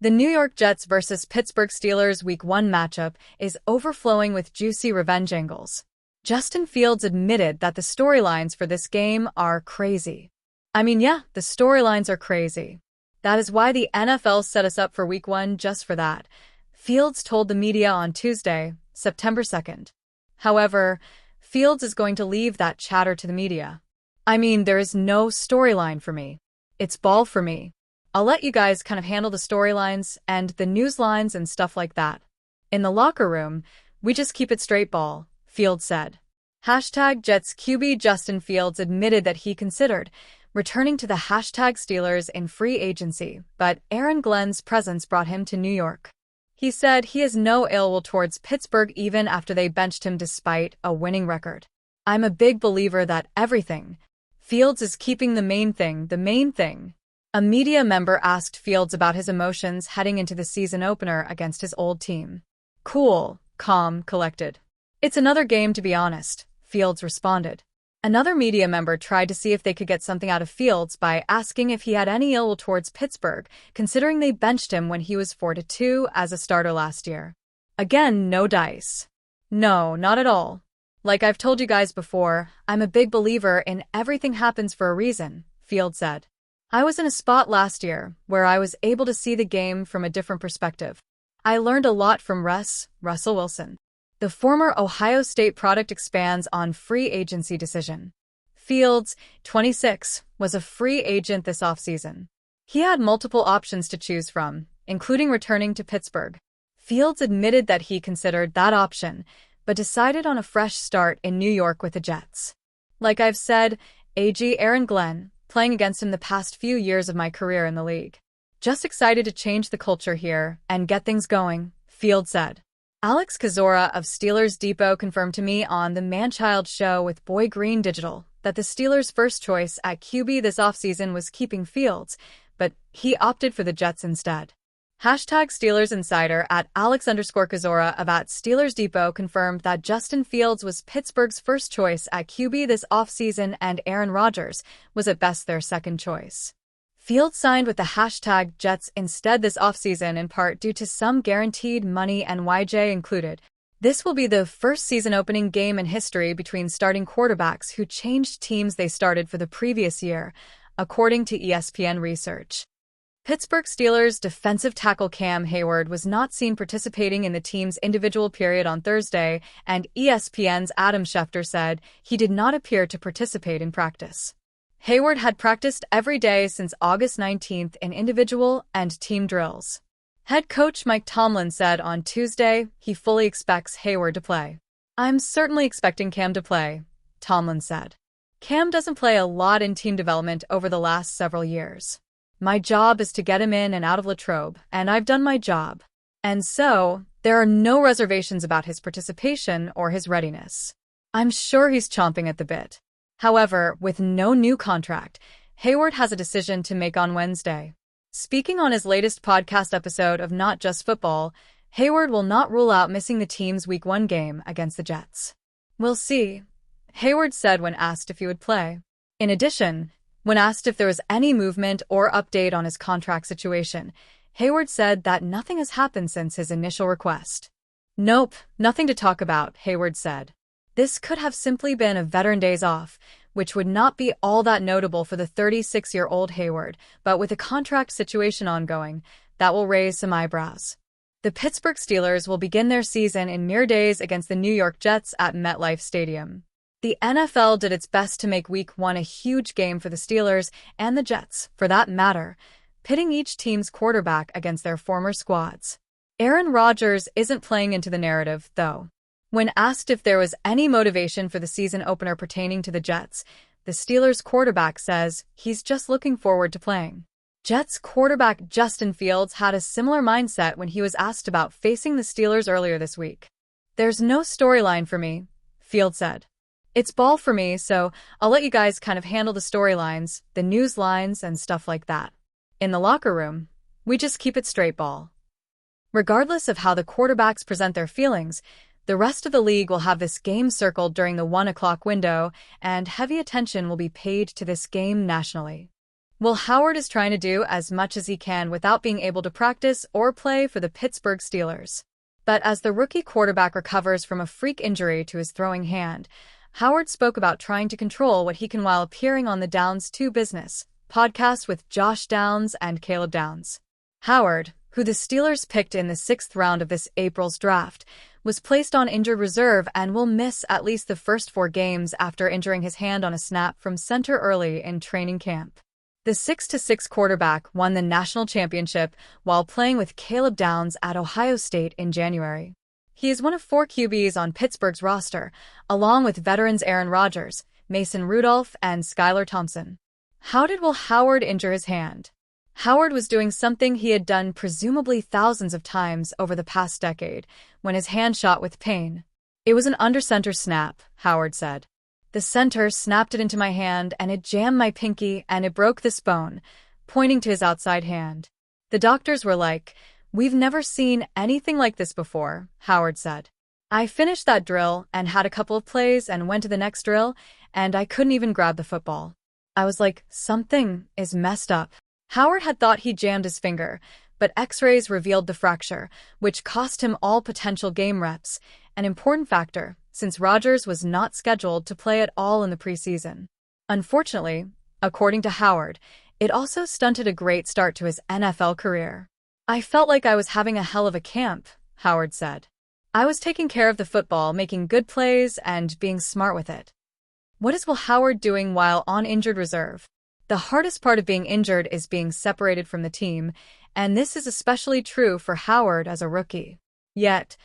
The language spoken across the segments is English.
The New York Jets vs. Pittsburgh Steelers Week 1 matchup is overflowing with juicy revenge angles. Justin Fields admitted that the storylines for this game are crazy. The storylines are crazy. That is why the NFL set us up for Week 1 just for that, Fields told the media on Tuesday, September 2nd. However, Fields is going to leave that chatter to the media. There is no storyline for me. It's ball for me. I'll let you guys kind of handle the storylines and the news lines and stuff like that. In the locker room, we just keep it straight ball, Fields said. #Jets QB Justin Fields admitted that he considered returning to the #Steelers in free agency, but Aaron Glenn's presence brought him to New York. He said he has no ill will towards Pittsburgh even after they benched him despite a winning record. I'm a big believer that everything. Fields is keeping the main thing. A media member asked Fields about his emotions heading into the season opener against his old team. Cool, calm, collected. It's another game to be honest, Fields responded. Another media member tried to see if they could get something out of Fields by asking if he had any ill will towards Pittsburgh, considering they benched him when he was 4-2 as a starter last year. Again, no dice. No, not at all. Like I've told you guys before, I'm a big believer in everything happens for a reason, Fields said. I was in a spot last year where I was able to see the game from a different perspective. I learned a lot from Russell Wilson. The former Ohio State product expands on free agency decision. Fields, 26, was a free agent this offseason. He had multiple options to choose from, including returning to Pittsburgh. Fields admitted that he considered that option, but decided on a fresh start in New York with the Jets. Like I've said, Aaron Glenn, playing against him the past few years of my career in the league. Just excited to change the culture here and get things going, Fields said. Alex Kozora of Steelers Depot confirmed to me on the Manchild show with Boy Green Digital that the Steelers' first choice at QB this offseason was keeping Fields, but he opted for the Jets instead. #Steelers Insider at Alex_Kozora of @Steelers Depot confirmed that Justin Fields was Pittsburgh's first choice at QB this offseason and Aaron Rodgers was at best their second choice. Fields signed with the #Jets instead this offseason in part due to some guaranteed money and YJ included. This will be the first season-opening game in history between starting quarterbacks who changed teams they started for the previous year, according to ESPN research. Pittsburgh Steelers defensive tackle Cam Hayward was not seen participating in the team's individual period on Thursday, and ESPN's Adam Schefter said he did not appear to participate in practice. Hayward had practiced every day since August 19th in individual and team drills. Head coach Mike Tomlin said on Tuesday he fully expects Hayward to play. I'm certainly expecting Cam to play, Tomlin said. Cam doesn't play a lot in team development over the last several years. My job is to get him in and out of Latrobe, and I've done my job. And so, there are no reservations about his participation or his readiness. I'm sure he's chomping at the bit. However, with no new contract, Hayward has a decision to make on Wednesday. Speaking on his latest podcast episode of Not Just Football, Hayward will not rule out missing the team's Week 1 game against the Jets. We'll see, Hayward said when asked if he would play. In addition, when asked if there was any movement or update on his contract situation, Hayward said that nothing has happened since his initial request. Nope, nothing to talk about, Hayward said. This could have simply been a veteran days off, which would not be all that notable for the 36-year-old Hayward, but with a contract situation ongoing, that will raise some eyebrows. The Pittsburgh Steelers will begin their season in mere days against the New York Jets at MetLife Stadium. The NFL did its best to make Week 1 a huge game for the Steelers and the Jets, for that matter, pitting each team's quarterback against their former squads. Aaron Rodgers isn't playing into the narrative, though. When asked if there was any motivation for the season opener pertaining to the Jets, the Steelers quarterback says he's just looking forward to playing. Jets quarterback Justin Fields had a similar mindset when he was asked about facing the Steelers earlier this week. There's no storyline for me, Fields said. It's ball for me, so I'll let you guys kind of handle the storylines, the news lines, and stuff like that. In the locker room, we just keep it straight ball. Regardless of how the quarterbacks present their feelings, the rest of the league will have this game circled during the 1 o'clock window, and heavy attention will be paid to this game nationally. Well, Howard is trying to do as much as he can without being able to practice or play for the Pittsburgh Steelers. But as the rookie quarterback recovers from a freak injury to his throwing hand, Howard spoke about trying to control what he can while appearing on the Downs 2 Business podcast with Josh Downs and Caleb Downs. Howard, who the Steelers picked in the 6th round of this April's draft, was placed on injured reserve and will miss at least the first 4 games after injuring his hand on a snap from center early in training camp. The 6'6" quarterback won the national championship while playing with Caleb Downs at Ohio State in January. He is one of 4 QBs on Pittsburgh's roster, along with veterans Aaron Rodgers, Mason Rudolph, and Skylar Thompson. How did Will Howard injure his hand? Howard was doing something he had done presumably thousands of times over the past decade, when his hand shot with pain. It was an under-center snap, Howard said. The center snapped it into my hand and it jammed my pinky and it broke this bone, pointing to his outside hand. The doctors were like, "We've never seen anything like this before," Howard said. I finished that drill and had a couple of plays and went to the next drill, and I couldn't even grab the football. I was like, something is messed up. Howard had thought he jammed his finger, but X-rays revealed the fracture, which cost him all potential game reps, an important factor, since Rodgers was not scheduled to play at all in the preseason. Unfortunately, according to Howard, it also stunted a great start to his NFL career. I felt like I was having a hell of a camp, Howard said. I was taking care of the football, making good plays, and being smart with it. What is Will Howard doing while on injured reserve? The hardest part of being injured is being separated from the team, and this is especially true for Howard as a rookie. Yet,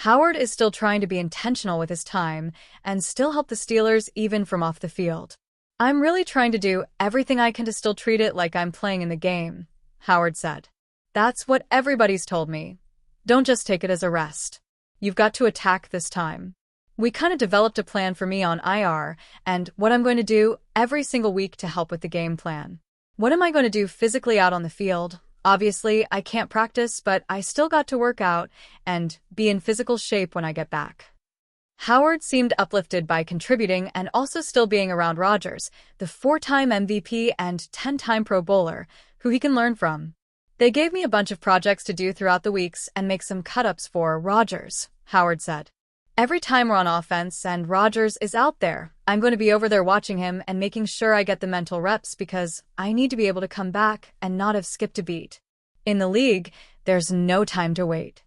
Howard is still trying to be intentional with his time and still help the Steelers even from off the field. I'm really trying to do everything I can to still treat it like I'm playing in the game, Howard said. That's what everybody's told me. Don't just take it as a rest. You've got to attack this time. We kind of developed a plan for me on IR and what I'm going to do every single week to help with the game plan. What am I going to do physically out on the field? Obviously, I can't practice, but I still got to work out and be in physical shape when I get back. Howard seemed uplifted by contributing and also still being around Rodgers, the 4-time MVP and 10-time Pro Bowler, who he can learn from. They gave me a bunch of projects to do throughout the weeks and make some cut-ups for Rodgers, Howard said. Every time we're on offense and Rodgers is out there, I'm going to be over there watching him and making sure I get the mental reps because I need to be able to come back and not have skipped a beat. In the league, there's no time to wait.